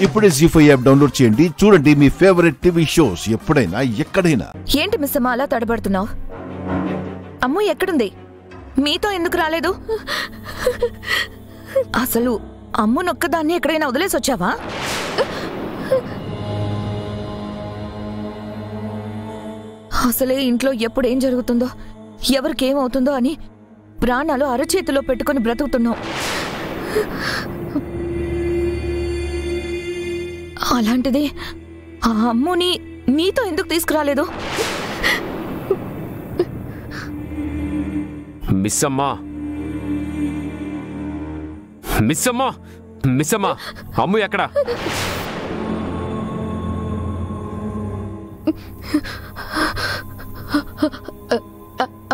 ఇప్పుడే జీ5 app download చేయండి. చూడండి మీ ఫేవరెట్ టీవీ షోస్ ఎప్పుడైనా ఎక్కడైనా. ఏంటి మిస్ అమ్మ అలా తడబడుతున్నావు? అమ్ము ఎక్కడుంది? మీతో ఎందుకు రాలేదు? అసలు అమ్ము నొక్కదాన్ని ఎక్కడైనా వదిలేసి వచ్చావా? అసలే ఇంట్లో ఎప్పుడేం జరుగుతుందో ఎవరికేమవుతుందో అని ప్రాణాలు అరచేతిలో పెట్టుకుని బ్రతుకుతున్నావు. అలాంటిది ఆ అమ్ముని నీతో ఎందుకు తీసుకురాలేదు? మిస్సమ్మా మిస్సమ్మా మిస్సమ్మా అమ్ము ఎక్కడ?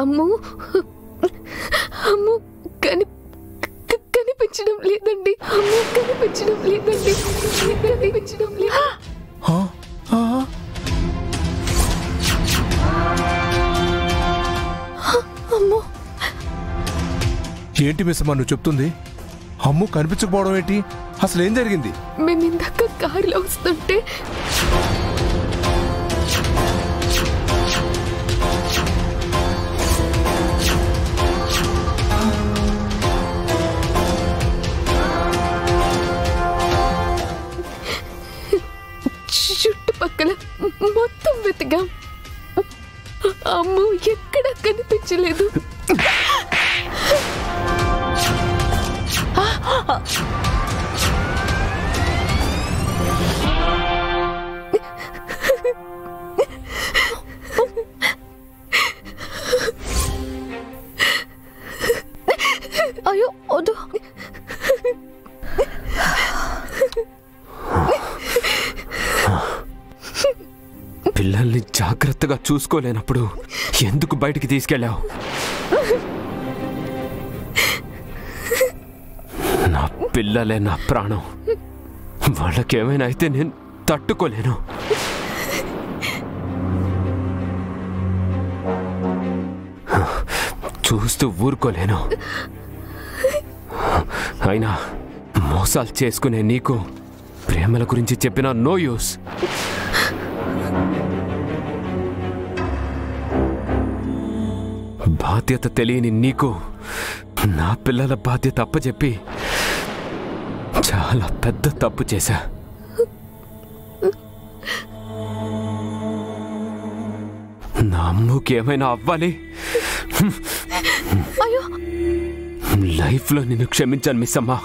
అమ్ము అమ్ము కనిపించడం లేదండి. అమ్ము కనిపించడం లేదండి. కనిపించడం లేదు. అమ్ము ఏంటి మిస్సమ్మా నువ్వు చెప్తుంది? అమ్ము కనిపించకపోవడం ఏంటి? అసలు ఏం జరిగింది? మేము ఇందాక కారులో వస్తుంటే చుట్టుపక్కల మొత్తం వెతికాం. అమ్ము ఎక్కడా కనిపించలేదు. అయ్యో వద్దు. పిల్లల్ని జాగ్రత్తగా చూసుకోలేనప్పుడు ఎందుకు బయటికి తీసుకెళ్ళావు? నా పిల్లలే నా ప్రాణం. వాళ్ళకేమైనా అయితే నేను తట్టుకోలేను. చూస్తూ ఊరుకోలేను. అయినా మోసాలు చేసుకునే నీకు ప్రేమల గురించి చెప్పినా నో యూస్. బాధ్యత తెలియని నీకు నా పిల్లల బాధ్యత అప్పచెప్పి చాలా పెద్ద తప్పు చేశా. నా అమ్ముకి ఏమైనా అవ్వాలి, లైఫ్లో నిన్ను క్షమించాను మిస్సమ్మా.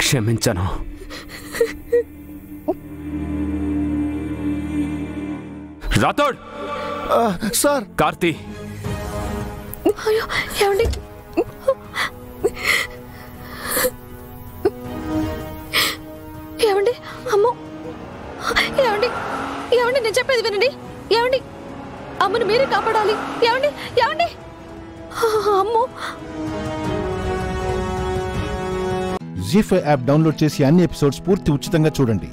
క్షమించాను. రాథోడ్ సార్. కార్తీ ఏమండి? ఏమండి? అమ్ము ఏమండి? ఏమండి నేను చెప్పేది వినండి. ఏమండి? అమ్మను మీరే కాపాడాలి. ఏమండి? ఏమండి? అమ్ము. జీ5 యాప్ డౌన్లోడ్ చేసి అన్ని ఎపిసోడ్స్ పూర్తి ఉచితంగా చూడండి.